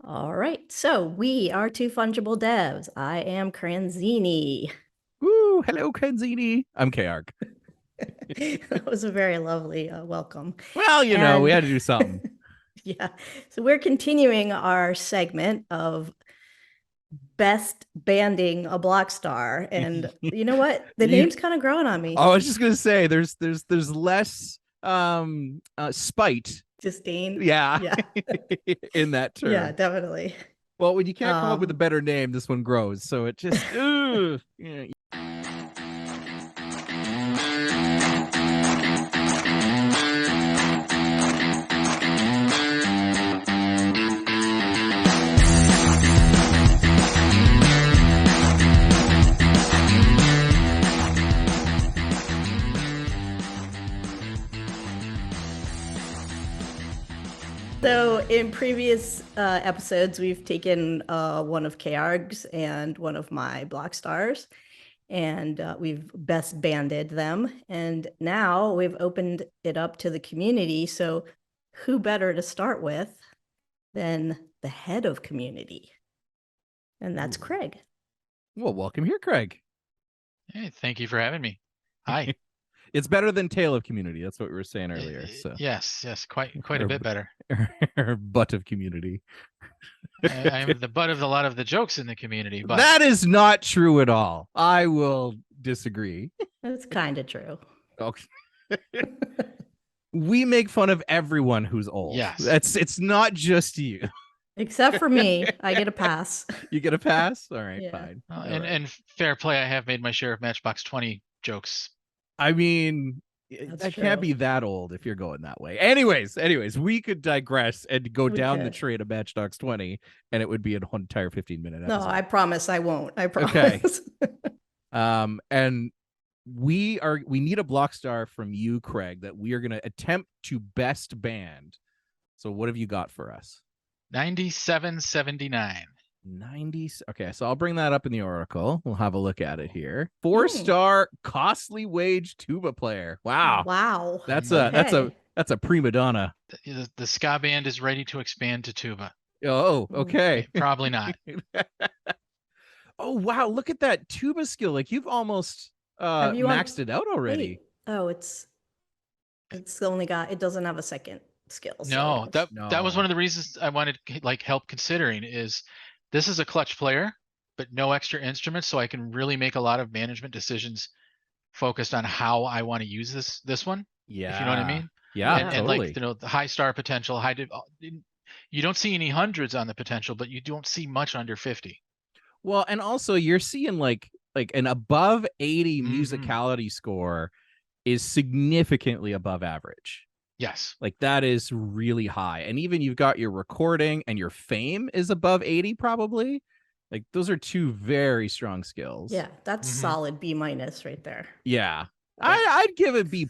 All right, so we are two fungible devs. I am Cranzini. Woo! Hello, cranzini. I'm kayargh. That was a very lovely welcome. Well, we had to do something. Yeah, so we're continuing our segment of best banding a block star, and you know what? The You, name's kind of growing on me. I was just gonna say, there's less spite, Disdain. yeah, Yeah, in that yeah, term. definitely. Well, when you can't come up with a Um, better name, this one grows. So it just, yeah. So in previous episodes, we've taken one of kayargh's and one of my Blockstars, and we've best banded them. And now we've opened it up to the community. So who better to start with than the head of community? And that's Craig. Well, welcome here, Craig. Hey, thank you for having me. Hi. It's better than Tale of Community. That's what we were saying earlier. So Yes, quite a bit better. or butt of community. I'm the butt of a lot of the jokes in the community, but That is not true at all. I will disagree. That's kind of true. Okay. We make fun of everyone who's old. Yes. It's not just you. Except for me, I get a pass. You get a pass? All right, Yeah. fine. and fair play, I have made my share of Matchbox 20 jokes. I mean, That's that can't true. be that old if you're going that way. Anyways, we could digress and go down the train of Matchbox 20, and it would be an entire 15-minute No, episode. I promise I won't. I promise. Okay. And we need a block star from you, Craig, that we are going to attempt to best band. So what have you got for us? 9779. 90. Okay, so I'll bring that up in the oracle. We'll have a look at it here. 4-star costly wage tuba player. Wow. Wow. That's Okay. a prima donna. The ska band is ready to expand to tuba. Oh, okay. Probably not. Oh, wow, look at that tuba skill. Like you've almost maxed it out already. Wait. Oh, it's only got, it doesn't have a second skill. No, So that was one of the reasons I wanted like help considering is this is a clutch player, but no extra instruments, so I can really make a lot of management decisions focused on how I want to use this one. Yeah. If you know what I mean. Yeah, and totally. like the high star potential, you don't see any hundreds on the potential, but you don't see much under 50. Well, and also you're seeing like an above 80 musicality score is significantly above average. Yes. Like that is really high. And even you've got your recording and your fame is above 80 probably. Like those are two very strong skills. yeah, that's solid B- right there. Yeah. I'd give it B+.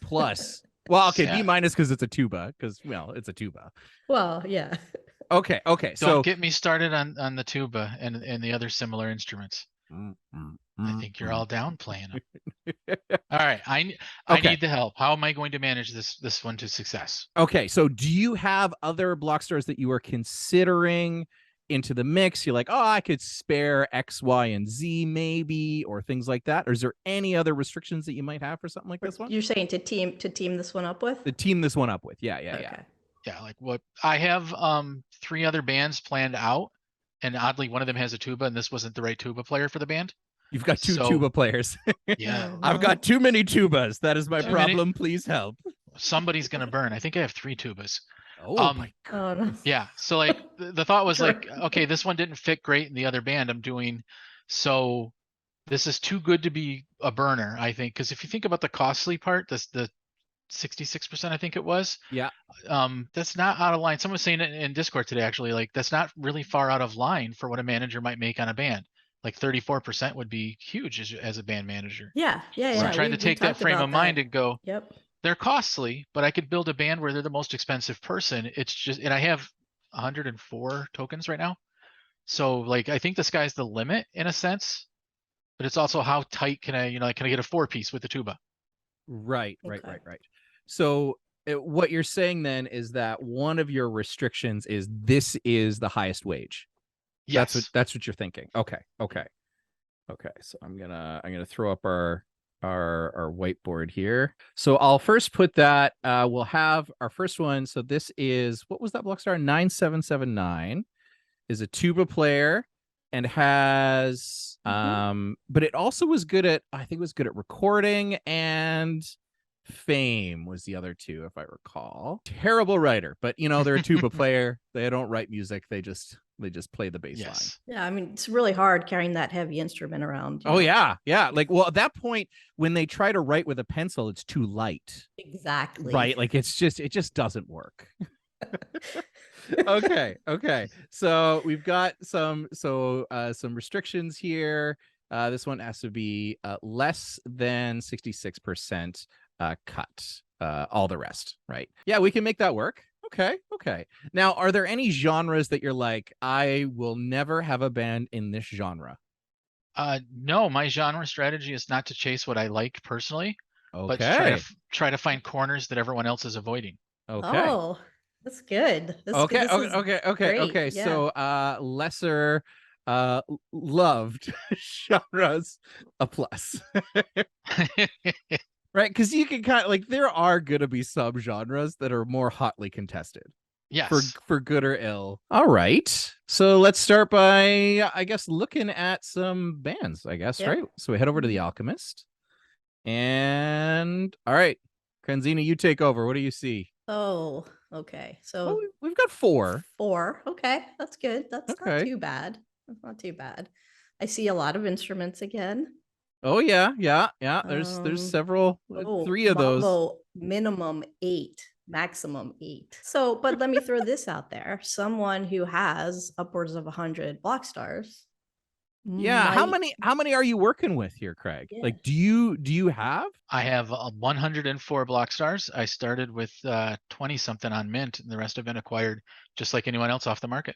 Well, okay, B- because it's a tuba, because well, it's a tuba. Well, yeah. Okay. So don't get me started on the tuba and the other similar instruments. I think you're all downplaying them. All right, I need the help. How am I going to manage this one to success? Okay, so do you have other block stars that you are considering into the mix? You're like, oh, I could spare X, Y, and Z maybe, or things like that. Or is there any other restrictions that you might have for something like this one? You're saying to team this one up with? To team this one up with, yeah. Yeah, like what I have 3 other bands planned out, and oddly one of them has a tuba, and this wasn't the right tuba player for the band. You've got two tuba players. Yeah. I've got too many tubas. That is my problem. Please help. Somebody's gonna burn. I think I have 3 tubas. Oh my God. No. Yeah. So like the thought was like, okay, this one didn't fit great in the other band I'm doing. So this is too good to be a burner, I think. Because if you think about the costly part, the 66% I think it was. Yeah. That's not out of line. Someone was saying it in Discord today, actually, like that's not really far out of line for what a manager might make on a band. Like 34% would be huge as a band manager. Yeah. So I'm trying to take that frame of mind and go, yep, they're costly, but I could build a band where they're the most expensive person. It's just, and I have 104 tokens right now. So like, I think the sky's the limit in a sense, but it's also how tight can I, can I get a 4-piece with the tuba? Right. So what you're saying then is that one of your restrictions is this is the highest wage. Yes. That's what you're thinking. Okay. So I'm gonna throw up our whiteboard here. So I'll first put that. We'll have our first one. So this is, what was that Blockstar? 9779 is a tuba player and has but it also was good at, I think it was good at recording, and fame was the other two, if I recall. Terrible writer, but you know, they're a tuba player. They don't write music. They just play the bass line. Yes. Yeah, I mean, it's really hard carrying that heavy instrument around. Oh yeah. Like, well, at that point, when they try to write with a pencil, it's too light. Exactly. Right. Like it just doesn't work. Okay. So we've got some restrictions here. This one has to be less than 66% cut. All the rest, right? Yeah, we can make that work. Okay. Now, are there any genres that you're like, I will never have a band in this genre? No, my genre strategy is not to chase what I like personally, but Okay. try to find corners that everyone else is avoiding. Okay. Oh, that's good. Okay. Great. Yeah. So lesser loved genres, a plus. Right, because you can kind of like, there are gonna be subgenres that are more hotly contested. Yes. For good or ill. All right. So let's start by, I guess, looking at some bands, I guess, Yeah. right? So we head over to The Alchemist. And all right, Cranzini, you take over. What do you see? Oh, okay. So Oh, we've got 4. 4. Okay, that's good. That's not Okay. too bad. That's not too bad. I see a lot of instruments again. Oh yeah. There's several, 3 of those. Mambo, minimum 8, maximum 8. So, but let me throw this out there. Someone who has upwards of 100 Blockstars. Yeah. How might- many are you working with here, Craig? Yeah. Like, do you have? I have 104 Blockstars. I started with 20 something on Mint, and the rest have been acquired just like anyone else off the market.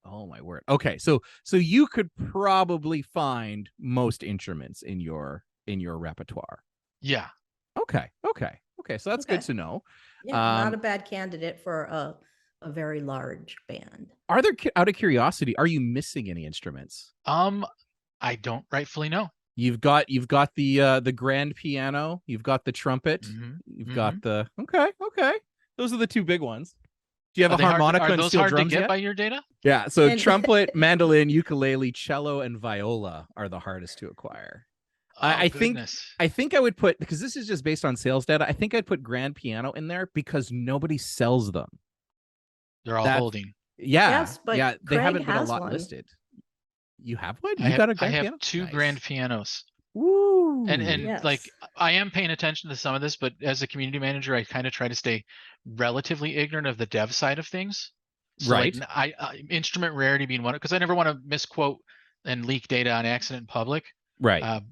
Oh my word. Okay, so you could probably find most instruments in your repertoire. Yeah. Okay. So that's good Okay. to know. Yeah, not a bad candidate for a very large band. Are there, out of curiosity, are you missing any instruments? I don't rightfully know. You've got the grand piano, you've got the trumpet, Mhm. you've got the okay. Those are the 2 big ones. Do you have Are a they hard- harmonica are and those steel hard to drums get yet? by your data? Yeah, so And- trumpet, mandolin, ukulele, cello, and viola are the hardest to acquire. I think I would put, because this is just based on sales data, I think I'd put grand piano in there because nobody sells them. They're all holding. Yeah. Yes, but they Craig haven't been a has lot one. listed. You have one? I You got a have grand piano? 2 Nice. grand pianos. Ooh. And like, Yes. I am paying attention to some of this, but as a community manager, I kind of try to stay relatively ignorant of the dev side of things. So Right. like, I instrument rarity being one, because I never want to misquote and leak data on accident in public. Right.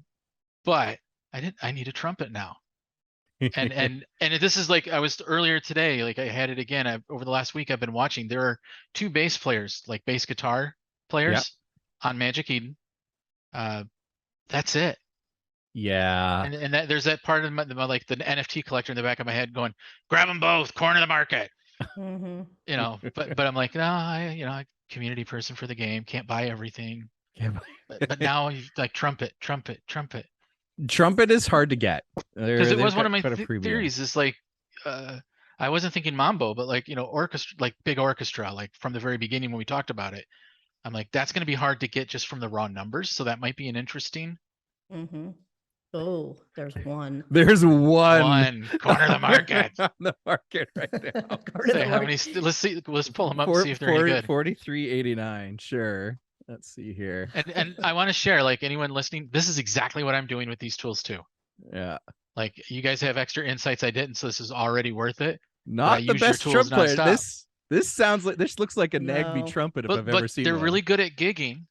But I need a trumpet now. And this is like, I was earlier today, like I had it again. Over the last week, I've been watching. There are 2 bass players, like bass guitar players on Magic Eden. That's it. Yeah. And that, there's that part of my like the NFT collector in the back of my head going, grab them both, corner the market. Mhm. You know, but I'm like, no, I community person for the game, can't buy everything. But now you like trumpet. Trumpet is hard to get. Because it was one of my theories. theories. Is like, I wasn't thinking mambo, but like, orchestra, like big orchestra, like from the very beginning when we talked about it. I'm like, that's going to be hard to get just from the raw numbers. So that might be an interesting. Mhm. Oh, there's one. There's one corner of the market. on the market right now. Corner of Say the how market. many? Let's see. Let's pull them up and see if they're any good. 43.89. Sure. Let's see here. And I want to share, like anyone listening, this is exactly what I'm doing with these tools too. Yeah. Like you guys have extra insights I didn't, so this is already worth it. Not the use your best tools trumpet player. nonstop. This sounds like, this looks like a Nagby No. trumpet if But I've ever seen they're one. really good at gigging.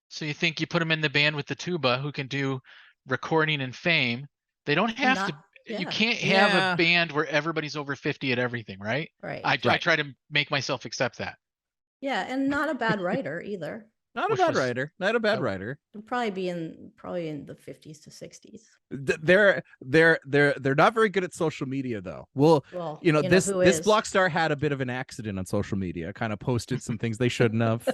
So you think you put them in the band with the tuba who can do recording and fame. They don't have to. You yeah. can't have Yeah. a band where everybody's over 50 at everything, right? Right. I Right. try to make myself accept that. Yeah, and not a bad writer either. Not a which bad was- writer. Not a bad Oh. writer. It'll probably be in the 50s to 60s. They're not very good at social media though. Well, Well, this who this is? Blockstar had a bit of an accident on social media. Kind of posted some things they shouldn't have.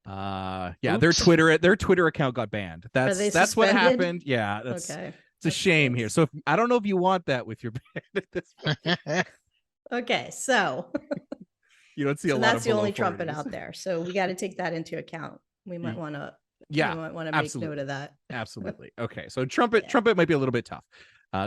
Yeah, their Oops. Twitter account got banned. Are they That's what suspended? happened. Yeah, that's Okay. it's a shame here. So I don't know if you want that with your band at this point. Okay, so You don't see a lot that's of the only below trumpet 40s. out there. So we got to take that into account. We might want to make absolutely. note of that. Absolutely. Okay, so trumpet Yeah. might be a little bit tough.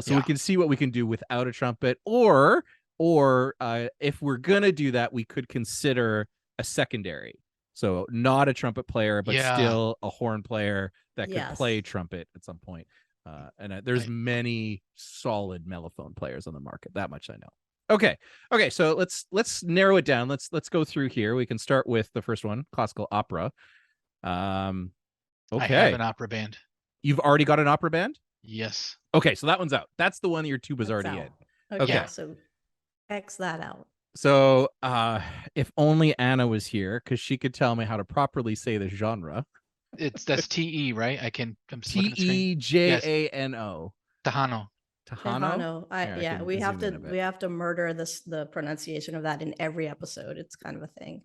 So Yeah. we can see what we can do without a trumpet, or if we're gonna do that, we could consider a secondary. So not a trumpet player, but Yeah. still a horn player that could Yes. play trumpet at some point. There's Right. many solid mellophone players on the market. That much I know. Okay. So let's narrow it down. Let's go through here. We can start with the first one, classical opera. Okay. I have an opera band. You've already got an opera band? Yes. Okay, so that one's out. That's the one your tuba's That's already out. in. Okay, Yeah. so X that out. So if only Anna was here, because she could tell me how to properly say this genre. That's TE, right? I'm looking at the screen. Tejano. Tejano. Tejano? Here, I can we have zoom in to a bit. we have to murder the pronunciation of that in every episode. It's kind of a thing.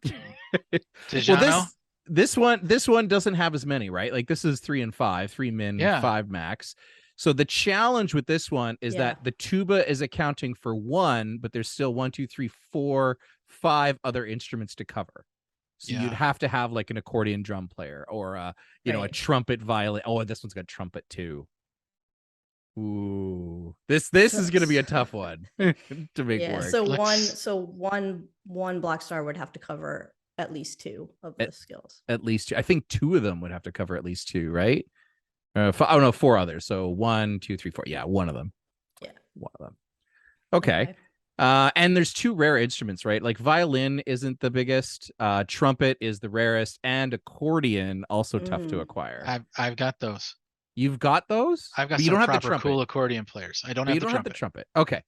Tejano. Well, this one doesn't have as many, right? Like this is 3 and 5, 3 min, Yeah. 5 max. So the challenge with this one is that the tuba is accounting for 1, but there's still 1, 2, 3, 4, 5 other instruments to cover. So you'd have to have like an accordion drum player or a trumpet violin. Oh, this one's got trumpet too. Ooh, this is going to be a tough one to make work. So one Blockstar would have to cover at least 2 of the skills. At least 2. I think 2 of them would have to cover at least 2, right? 4 others. So 1, 2, 3, 4. Yeah, one of them. Yeah, one of them. Okay. And there's 2 rare instruments, right? Like violin isn't the biggest, trumpet is the rarest, and accordion also tough to acquire. I've got those. You've got those? I've got but you some don't have the proper trumpet. cool accordion players. I don't have you the don't trumpet. have the trumpet. Okay.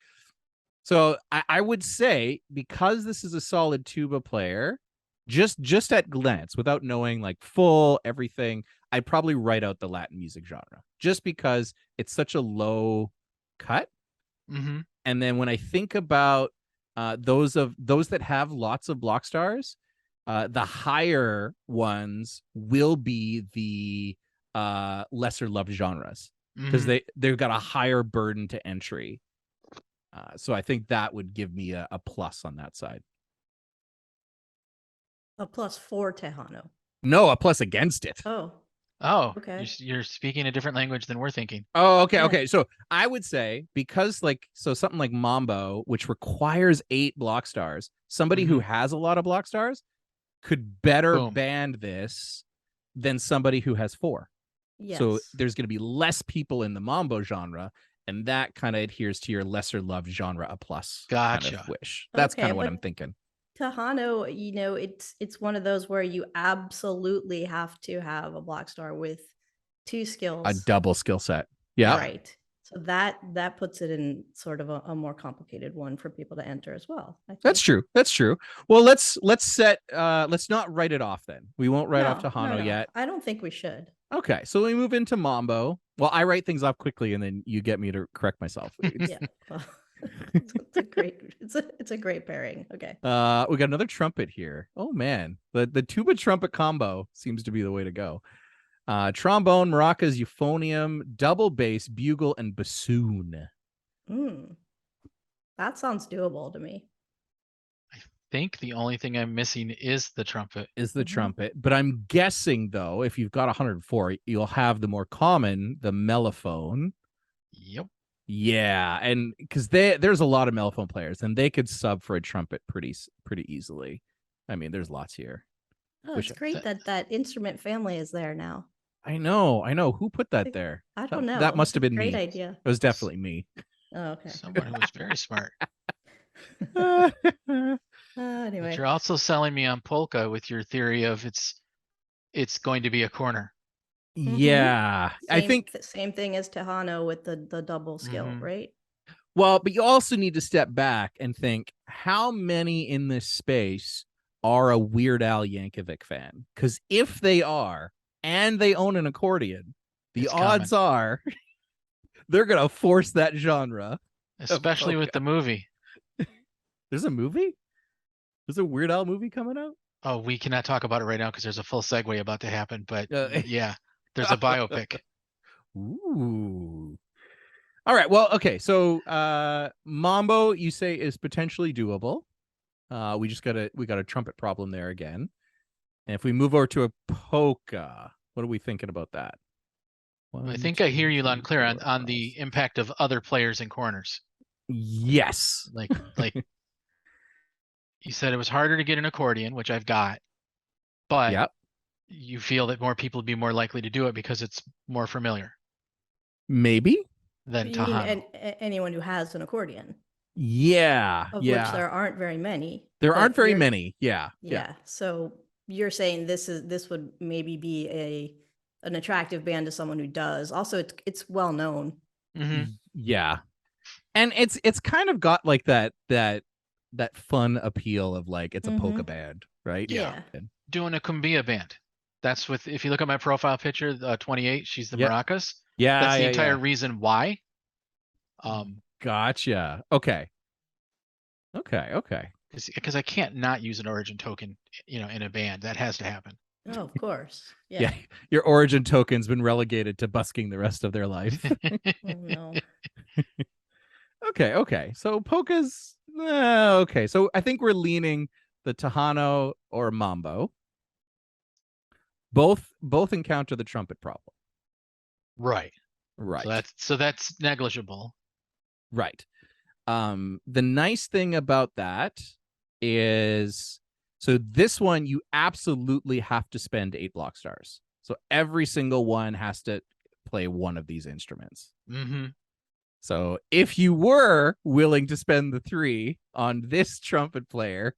So I would say, because this is a solid tuba player, just at glance, without knowing like full everything, I'd probably write out the Latin music genre, just because it's such a low cut. Mm-hmm. And then when I think about those that have lots of Blockstars, the higher ones will be the lesser loved genres, because they've got a higher burden to entry. So I think that would give me a plus on that side. A plus for Tejano. No, a plus against it. Oh, okay. You're speaking a different language than we're thinking. Oh, okay, okay. So I would say, because something like Mambo, which requires 8 Blockstars, somebody who has a lot of Blockstars could better band this than somebody who has 4. Yes. So there's going to be less people in the Mambo genre, and that kind of adheres to your lesser loved genre, a plus. Gotcha. Kind of wish. That's kind of what but I'm thinking. Tejano, it's one of those where you absolutely have to have a Blockstar with 2 skills. A double skill set. Yeah. Right. So that puts it in sort of a more complicated one for people to enter as well. That's true. That's true. Well, let's not write it off then. We won't write off Tejano yet. I don't think we should. Okay, so we move into Mambo. Well, I write things off quickly, and then you get me to correct myself. Yeah, well, it's a great pairing. Okay. We got another trumpet here. Oh man, the tuba trumpet combo seems to be the way to go. Trombone, maracas, euphonium, double bass, bugle, and bassoon. That sounds doable to me. I think the only thing I'm missing is the trumpet. Trumpet, but I'm guessing though, if you've got 104, you'll have the more common, the mellophone. Yep. Yeah, and because there's a lot of mellophone players, and they could sub for a trumpet pretty easily. I mean, there's lots here. Oh, it's great that instrument family is there now. I know. Who put that there? I don't know. That must have been great me. idea. It was definitely me. Oh, okay. Someone who was very smart. Anyway, but you're also selling me on polka with your theory of it's going to be a corner. Yeah, I think same thing as Tejano with the double skill, right? Well, but you also need to step back and think, how many in this space are a Weird Al Yankovic fan. Because if they are, and they own an accordion, the It's odds coming. are they're going to force that genre. Especially with the movie. There's a movie? There's a Weird Al movie coming out? Oh, we cannot talk about it right now because there's a full segue about to happen. But yeah, there's a biopic. Ooh. All right. Well, okay. So Mambo, you say, is potentially doable. We got a trumpet problem there again. And if we move over to a polka, what are we thinking about that? I think I hear you loud and clear on the impact of other players in corners. Yes. Like you said, it was harder to get an accordion, which I've got, but Yep. you feel that more people would be more likely to do it because it's more familiar Maybe. than You mean Tahano. anyone who has an accordion, Yeah. of yeah. which there aren't very many. There but aren't very you're- many. Yeah. Yeah. So you're saying this would maybe be an attractive band to someone who does. Also, it's well known. Mhm. Yeah. And it's kind of got like that fun appeal of like it's a polka band, right? Yeah. Doing a cumbia band. That's with, if you look at my profile picture, 28, she's the Yep. maracas. Yeah. That's the yeah, entire yeah. reason why. Gotcha. Okay. Because I can't not use an origin token, in a band. That has to happen. Oh, of course. Yeah. Yeah. Your origin token's been relegated to busking the rest of their life. Oh, no. Okay. So polkas. Okay. So I think we're leaning the Tahano or Mambo. Both encounter the trumpet problem. Right. Right. So that's negligible. Right. The nice thing about that is, so this one you absolutely have to spend 8 block stars. So every single one has to play one of these instruments. Mm-hmm. So if you were willing to spend the 3 on this trumpet player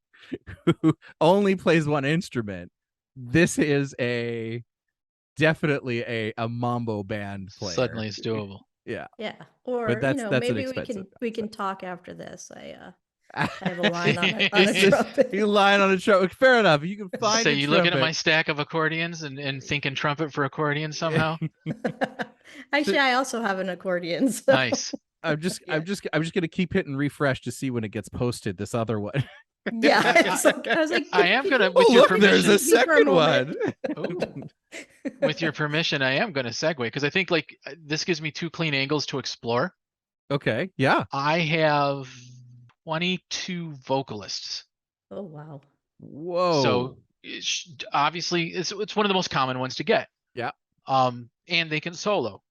who only plays one instrument, this is definitely a mambo band player. Suddenly it's doable. Yeah. Or But that's maybe we can talk after this. I have a line on a trumpet. You line on a trumpet. Fair enough. You can find. So you looking at my trumpet. stack of accordions and thinking trumpet for accordion somehow? Actually, I also have an accordion. So. Nice. I'm just gonna keep hitting refresh to see when it gets posted. This other one. Yeah, I was like, I am gonna. With your look, permission, there's a second one. With your permission, I am gonna segue because I think like this gives me 2 clean angles to explore. Okay. Yeah. I have 22 vocalists. Oh wow. Whoa. So obviously it's one of the most common ones to get. Yeah. And they can solo.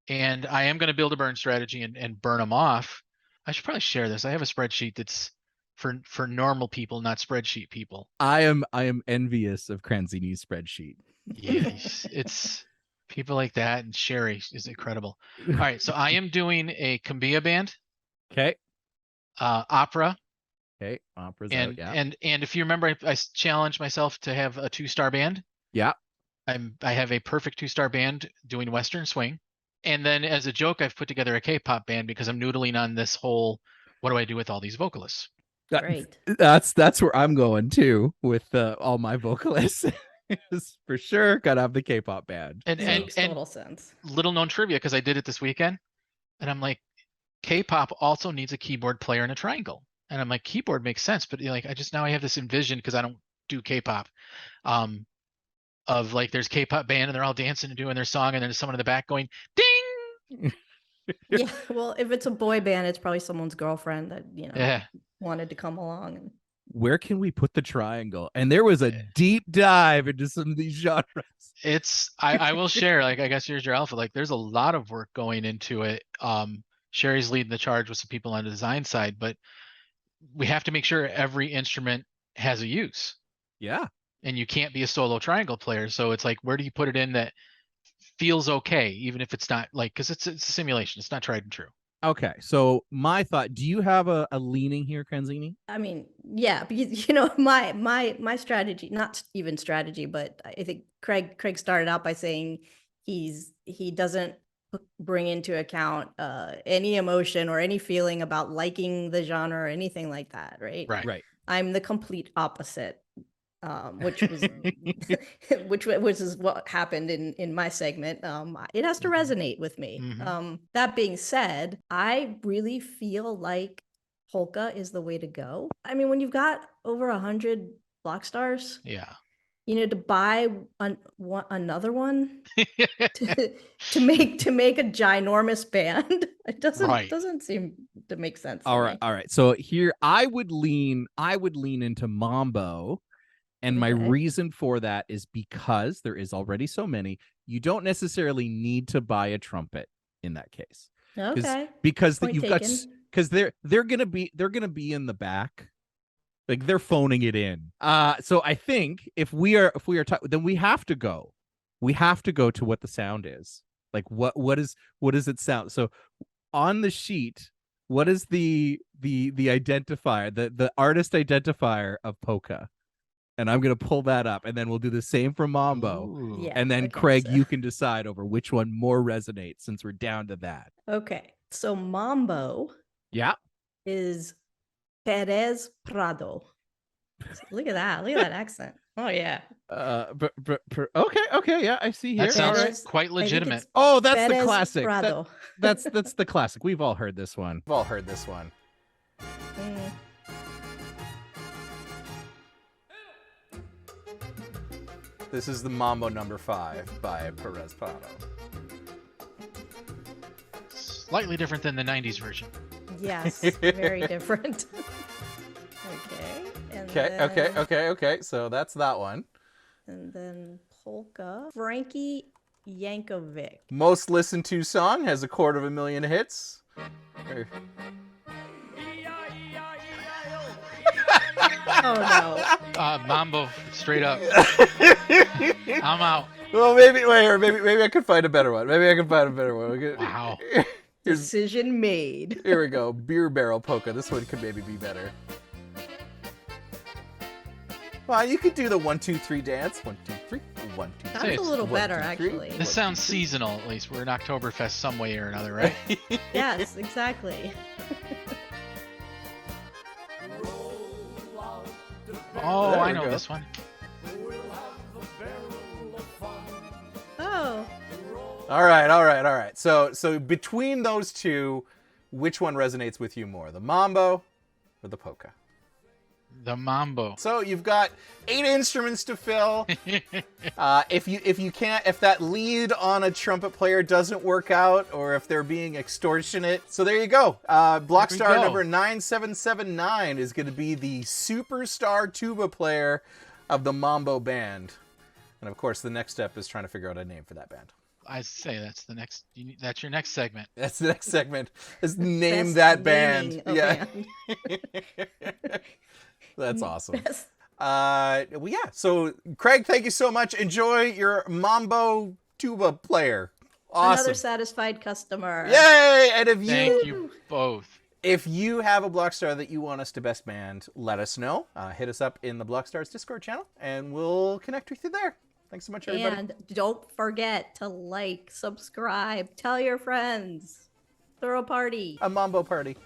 And I am going to build a burn strategy and burn them off. I should probably share this. I have a spreadsheet that's for normal people, not spreadsheet people. I am envious of Cranzini's spreadsheet. Yeah, it's people like that, and Sherry is incredible. All right, so I am doing a cumbia band. Okay. Opera. Okay. Opera's And out. Yeah. and if you remember, I challenged myself to have a 2-star band. Yeah. I have a perfect 2-star band doing Western swing. And then as a joke, I've put together a K-pop band because I'm noodling on this whole, what do I do with all these vocalists? Great. That's where I'm going too with all my vocalists. For sure, gotta have the K-pop band. And Makes total sense. Little known trivia, because I did it this weekend, and I'm like, K-pop also needs a keyboard player and a triangle. And I'm like, keyboard makes sense, but like now I have this envision, because I don't do K-pop, of like there's K-pop band and they're all dancing and doing their song, and then there's someone in the back going ding. Yeah, well, if it's a boy band, it's probably someone's girlfriend that Yeah. wanted to come along. And Where can we put the triangle? And there was a deep dive into some of these genres. It's I will share, like, I guess here's your alpha. Like there's a lot of work going into it. Sherry's leading the charge with some people on the design side, but we have to make sure every instrument has a use. Yeah. And you can't be a solo triangle player. So it's like, where do you put it in that feels okay, even if it's not like, because it's a simulation, it's not tried and true. Okay, so my thought, do you have a leaning here, Cranzini? I mean, yeah, because my strategy, not even strategy, but I think Craig started out by saying he doesn't bring into account any emotion or any feeling about liking the genre or anything like that, right? Right. I'm the complete opposite, which was which is what happened in my segment. It has to resonate with me. That being said, I really feel like polka is the way to go. I mean, when you've got over 100 Blockstars, Yeah. you know, to buy another one to make a ginormous band, it doesn't seem to make sense. All to right, me. all right. So here I would lean into Mambo, and my reason for that is because there is already so many. You don't necessarily need to buy a trumpet in that case. Okay. Because Point you've taken. got, because they're gonna be in the back. Like they're phoning it in. So I think if we are then we have to go to what the sound is. Like what does it sound? So on the sheet, what is the identifier, the artist identifier of polka? And I'm gonna pull that up, and then we'll do the same for Mambo. Ooh. Yeah. And then okay, Craig, so- you can decide over which one more resonates, since we're down to that. Okay. So Mambo Yeah. is Perez Prado. Look at that accent. Oh yeah. Okay, yeah, I see here. That sounds Perez- quite I think legitimate. it's Oh, that's the Perez classic. Prado. That's the classic. We've all heard this one. Mm. This is the Mambo number 5 by Perez Prado. Slightly different than the 90s version. Yes, very different. Okay. And Okay. So that's that one. And then polka. Frankie Yankovic. Most listened to song, has 250,000 hits. Oh no. Mambo, straight up. I'm out. Well, maybe I could find a better one. Wow. Decision made. Here we go. Beer barrel polka. This one could maybe be better. Well, you could do the 1, 2, 3 dance. 1, 2, 3. 1, 2, 3. That's a little 1, better, 2, 3. actually. This sounds seasonal, at least. We're in Oktoberfest some way or another, right? Yes, exactly. Oh, There I we know go. this one. Oh. All right. So between those two, which one resonates with you more, the Mambo or the polka? The Mambo. So you've got 8 instruments to fill. If that lead on a trumpet player doesn't work out, or if they're being extortionate, so there you go. Blockstar number 9779 is going to be the superstar tuba player of the Mambo band, and of course the next step is trying to figure out a name for that band. I say that's your next segment. That's the next segment. Is name Best that band. naming a Yeah. band. That's awesome. Best- Well, yeah. So, Craig, thank you so much. Enjoy your Mambo tuba player. Awesome. Another satisfied customer. Yay! And if Thank you both. if you have a Blockstar that you want us to best band, let us know. Hit us up in the Blockstars Discord channel, and we'll connect with you there. Thanks so much, everybody. And don't forget to like, subscribe, tell your friends, throw a party. A Mambo party.